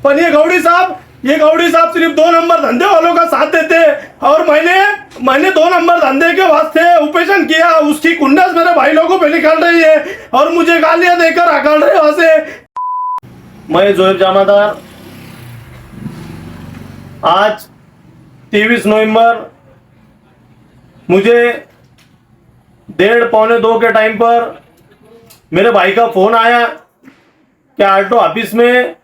पर ये गौड़ी साहब सिर्फ 2 नंबर धंधे वालों का साथ देते और मैंने 2 नंबर धंधे के वास्ते ऑपरेशन किया। उसकी कुंडस मेरे भाई लोगों पे निकल रही है और मुझे गालियां देकर हकल रहे वहां से। मैं जोएब जामादार आज 23 नवंबर मुझे 1:30-2 के टाइम पर मेरे भाई का फोन आया कि आल्टो ऑफिस में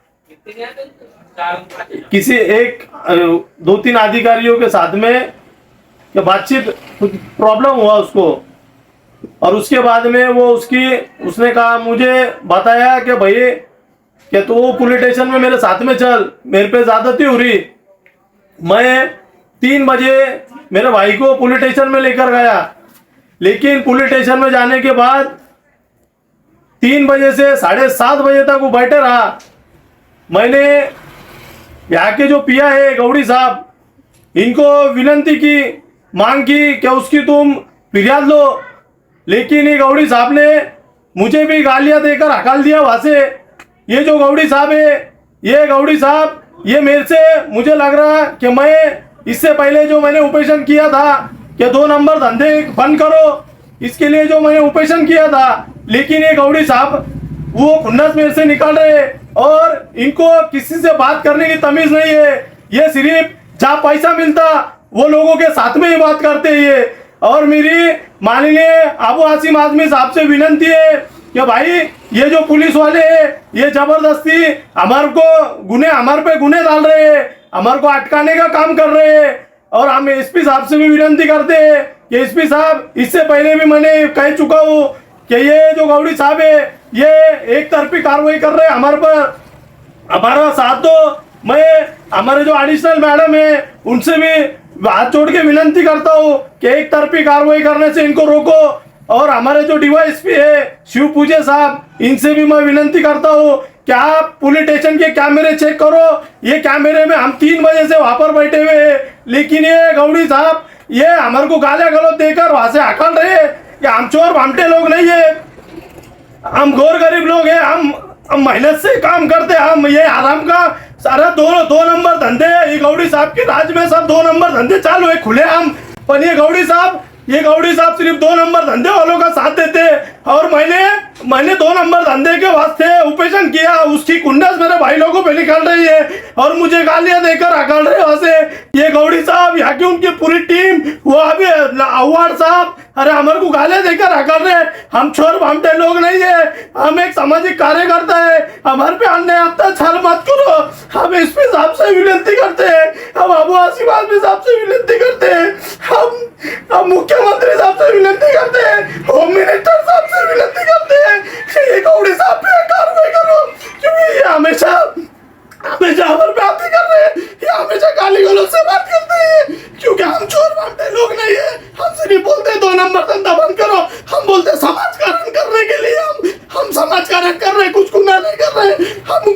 किसी 2-3 अधिकारियों के साथ में बातचीत प्रॉब्लम हुआ उसको। और उसके बाद में उसने कहा, मुझे बताया कि भाई कि तू पुलिस स्टेशन में मेरे साथ में चल, मेरे पे ज्यादती हो रही। मैं 3 बजे मेरे भाई को पुलिस स्टेशन में लेकर गया, लेकिन पुलिस स्टेशन में जाने के बाद 3 बजे से 7:30 बजे तक वो बैठे रहा। मैंने यहाँ के जो पिया है गौड़ी साहब, इनको विनंती की, मांग की कि उसकी तुम फिरियाद लो, लेकिन ये गौड़ी साहब ने मुझे भी गालियां देकर हकाल दिया वहां से। ये जो गौड़ी साहब है, ये मेरे से, मुझे लग रहा कि मैं इससे पहले जो मैंने ऑपरेशन किया था कि 2 नंबर धंधे बंद करो, इसके लिए जो मैंने ऑपरेशन किया था, लेकिन ये गौड़ी साहब वो खुन्नस मेरे से निकाल रहे और इनको किसी से बात करने की तमीज नहीं है। ये सिर्फ जहाँ पैसा मिलता वो लोगों के साथ में ही बात करते हैं ये। और मेरी माननीय अबू आसिम आजमी साहब से विनंती है कि भाई ये जो पुलिस वाले हैं ये जबरदस्ती हमारे पे गुने डाल रहे हैं, हमारे को अटकाने का काम कर रहे हैं। और हम एसपी साहब से भी विनंती करते हैं कि एसपी साहब, इससे पहले भी मैंने कह चुका हूँ कि ये जो गौड़ी साहब है ये एक तरफी कार्रवाई कर रहे हैं हमारे पर, हमारा साथ दो। मैं हमारे जो एडिशनल मैडम है उनसे भी हाथ जोड़ के विनंती करता हूँ कि एक तरफी कार्रवाई करने से इनको रोको। और हमारे जो डीवाईएसपी है शिव पूजे साहब, इनसे भी मैं विनंती करता हूँ कि आप पुलिस स्टेशन के कैमरे चेक करो। ये कैमरे में हम 3 बजे से वहां पर बैठे हुए हैं, लेकिन ये गौड़ी साहब ये हमारे को गालियां गलौज देकर वहां से हकल रहे हैं कि हम चोर भामटे लोग नहीं है, हम गौर गरीब लोग हैं, हम मेहनत से काम करते हैं। हम ये आराम का सारा 2 नंबर धंधे, ये गौड़ी साहब के राज में सब 2 नंबर धंधे चालू है खुले हम। पर ये गौड़ी साहब सिर्फ 2 नंबर धंधे वालों का साथ देते और मैंने 2 नंबर धंधे के वास्ते ऑपरेशन किया। उसकी कुंडस मेरे भाई लोगों पे निकल रही है और मुझे गालियां देकर हकल रहे वहां से। ये गौड़ी साहब, यहाँ की उनकी पूरी टीम, वो अभी अवार्ड साहब, अरे हमारे को गालियां देकर हकल रहे। हम चोर भामटे लोग नहीं है, हम एक सामाजिक कार्यकर्ता है, हमारे पे अन्याय अत्याचार मत करो। हम एसपी साहब से विनंती करते हैं, हम अबू आसिम आजमी साहब से विनंती करते हैं, हम मुख्यमंत्री साहब से विनंती करते हैं, होम मिनिस्टर साहब से विनंती करते हैं कि ये गौड़ी साहब पे कार्रवाई करो, क्योंकि ये हमेशा हमारे पे आती कर रहे हैं, ये हमेशा गाली गलौज से बात करते हैं। क्योंकि हम चोर बांटे लोग नहीं है, हम सिर्फ बोलते हैं 2 नंबर धंधा बंद करो, हम बोलते हैं समाज कारण करने के लिए, हम समाज कारण कर रहे, कुछ गुनाह नहीं कर रहे। हम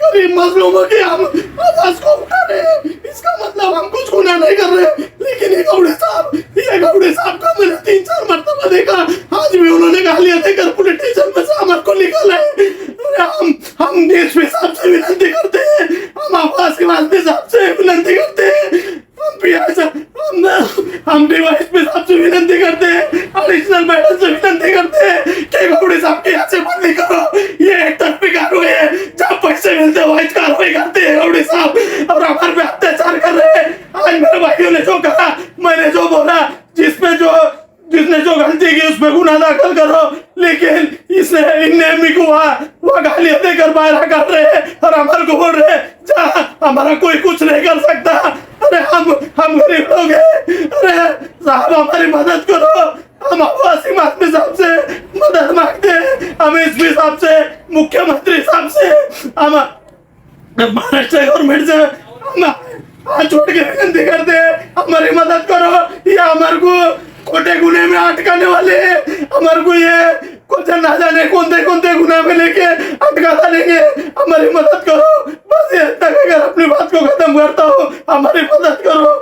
गरीब मजलूमों की हम आवाज को उठा रहे हैं, इसका मतलब हम कुछ गुनाह नहीं कर रहे। लेकिन ये गौड़ी साहब को मैंने 3-4 मरतबा देखा, आज भी उन्होंने गालियां देकर पुलिस स्टेशन में से हमारे को निकाला है। हम डीएसपी साहब से विनंती करते हैं, हम अबू आसिम आजमी साहब से विनंती करते हैं, हम डीवाईएसपी साहब से विनंती करते हैं, एडिशनल मैडम से विनंती करते हैं कि गौड़ी साहब के यहाँ से बंदी करो। ये एक तरफी कार्रवाई है, जब पैसे मिलते हैं वही कार्रवाई करते हैं गौड़ी साहब और हमारे पे अत्याचार कर रहे हैं। आज मेरे भाइयों ने जो कहा, मैंने जो बोला, जिसने जो गलती की उस पर गुनाह दाखिल करो, लेकिन इनने अम्मी को वहाँ गालियां देकर बाहर कर रहे हैं और हमारे को बोल रहे हैं जहाँ हमारा कोई कुछ नहीं कर सकता। अरे हम गरीब लोग हैं, अरे साहब हमारी मदद करो। हम अबू आसिम आजमी साहब से मदद मांगते हैं, हम एसपी साहब से, मुख्यमंत्री साहब से, हम महाराष्ट्र गवर्नमेंट से हम हाथ जोड़ के विनती करते हैं, हमारी मदद करो। या हमारे को खोटे गुने में अटकाने वाले हैं, हमारे को ये कुछ ना जाने कौन गुनाह में लेके अटका देंगे, हमारी मदद करो। बस ये तक अगर अपनी बात को खत्म करता हूँ, हमारी मदद करो।